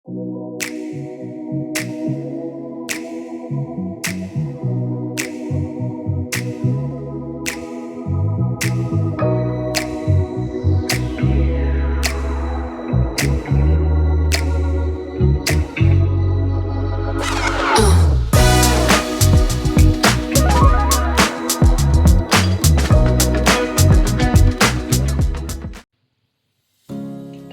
大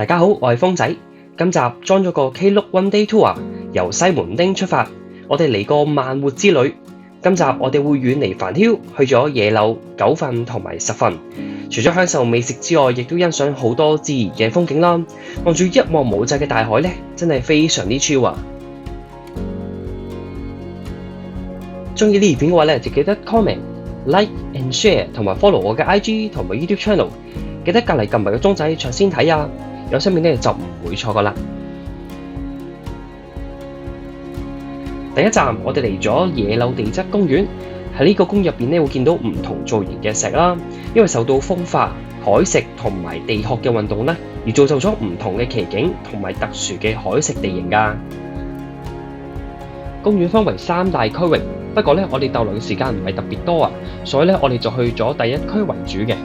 家好，我係風仔。今集裝咗個 Klook One Day Tour，由西門町出發，我哋嚟個慢活之旅。今集我哋會遠離繁囂，去咗野柳、九份同埋十份。除咗享受美食之外，亦都欣賞好多自然嘅風景啦。望住一望無際嘅大海呢，真係非常之 chill 啊！中意呢條片嘅話呢，就記得 comment、like and share， 同埋 follow 我嘅 IG 同埋 YouTube channel。記得隔離撳埋個鐘仔搶先睇啊！有新片咧就唔會錯噶啦。第一站我哋嚟咗野柳地質公園，喺呢個公園入邊咧會見到唔同造型嘅石啦，因為受到風化、海蝕同埋地殼嘅運動咧，而造就咗唔同嘅奇景同埋特殊嘅海蝕地形噶。公園分為3大區域，不過咧我哋逗留嘅時間唔係特別多啊，所以咧我哋就去咗第一區為主嘅。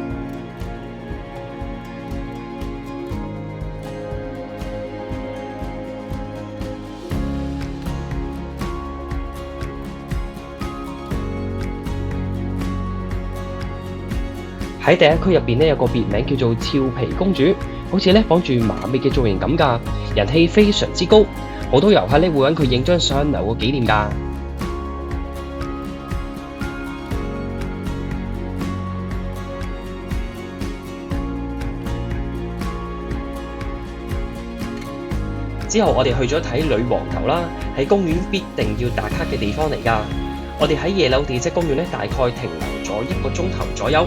喺第一區入邊咧有個別名叫做俏皮公主，好似咧綁住馬尾嘅造型咁噶，人氣非常之高，好多遊客咧會揾佢影張相留個紀念噶。之後我哋去咗睇女王頭啦，喺公園必定要打卡嘅地方嚟噶。我哋喺野柳地質公園咧大概停留咗1個鐘頭左右。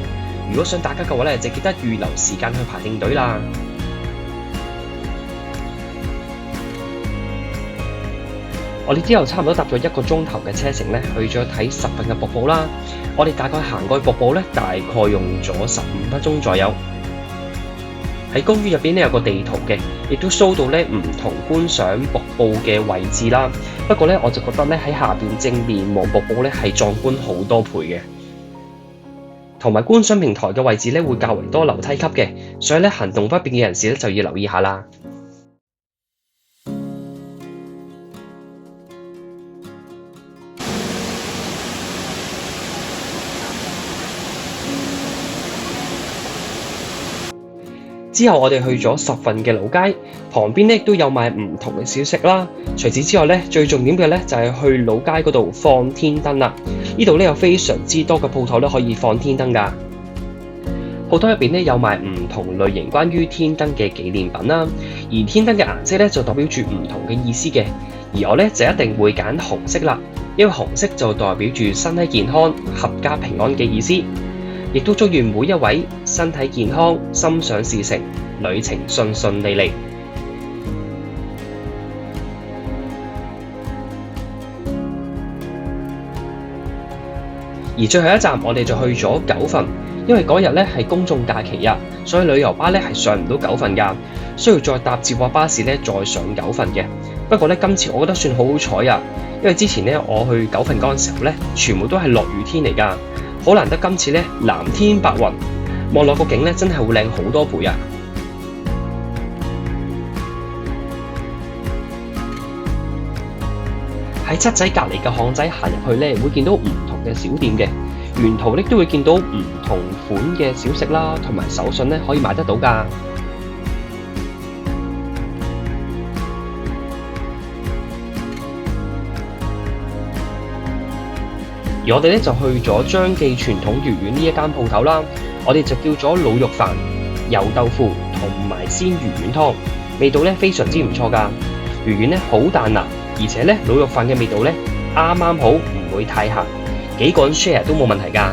如果想打卡嘅話咧，就記得預留時間去排定隊啦。我哋之後差唔多搭咗1個鐘頭嘅車程咧，去咗睇十份嘅瀑布啦。我哋大概行過去瀑布咧，大概用咗15分鐘左右。喺公園入邊咧有個地圖嘅，亦都 show 到咧唔同觀賞瀑布嘅位置啦。不過咧，我就覺得咧喺下邊正面望瀑布咧係壯觀好多倍嘅。同埋觀賞平台嘅位置咧會較為多樓梯級嘅，所以咧行動不便嘅人士咧就要留意下啦。之後我哋去咗十份嘅老街，旁邊咧都有賣唔同嘅小食啦。除此之外咧，最重點嘅咧就係去老街嗰度放天燈啦。呢度咧有非常之多嘅鋪頭咧可以放天燈㗎。鋪頭入邊咧有賣唔同類型關於天燈嘅紀念品啦。而天燈嘅顏色咧就代表住唔同嘅意思嘅。而我咧就一定會揀紅色啦，因為紅色就代表住身體健康、合家平安嘅意思。亦都祝願每一位身體健康、心想事成、旅程順順利利。而最後一站我哋就去咗九份，因為嗰日咧係公眾假期啊，所以旅遊巴咧係上唔到九份㗎，需要再搭接駁巴士咧再上九份嘅。不過咧今次我覺得算好好彩啊，因為之前咧我去九份嗰陣時候咧，全部都係落雨天嚟㗎。好難得今次咧藍天白雲，望落個景咧真係會靚好多倍啊！喺七仔隔離嘅巷仔行入去咧，會見到唔同嘅小店嘅，沿途咧都會見到唔同款嘅小食啦，同埋手信咧可以買得到㗎。而我哋咧就去咗張記傳統魚丸呢一間鋪頭啦，我哋就叫咗滷肉飯、油豆腐同埋鮮魚丸湯，味道咧非常之唔錯㗎。魚丸咧好彈牙，而且咧滷肉飯嘅味道咧啱啱好，唔會太鹹，幾個人 share 都冇問題㗎。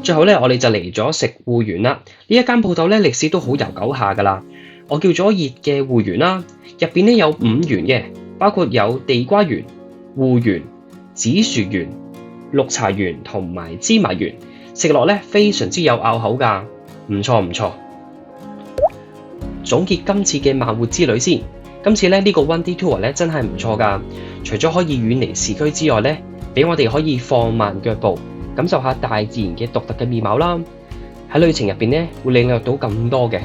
最後咧，我哋就嚟咗食芋圓啦。呢一間鋪頭咧，歷史都好悠久下噶啦。我叫咗熱嘅芋圓啦，入邊咧有5圓嘅，包括有地瓜圓、芋圓、紫薯圓、綠茶圓同埋芝麻圓，食落咧非常之有咬口噶，唔錯唔錯。總結今次嘅慢活之旅先，今次咧呢個 One Day Tour 咧真係唔錯噶，除咗可以遠離市區之外咧，俾我哋可以放慢腳步，感受下大自然嘅獨特嘅面貌啦。喺旅程入邊咧會領略到咁多嘅。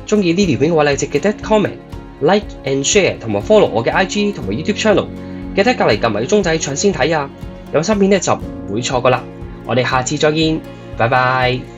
中意呢條片嘅話咧，就記得 comment、like and share 同埋 follow 我嘅 IG 同埋 YouTube channel， 記得隔離撳埋個鐘仔搶先睇啊！有新片咧就唔會錯噶啦。我哋下次再見，拜拜。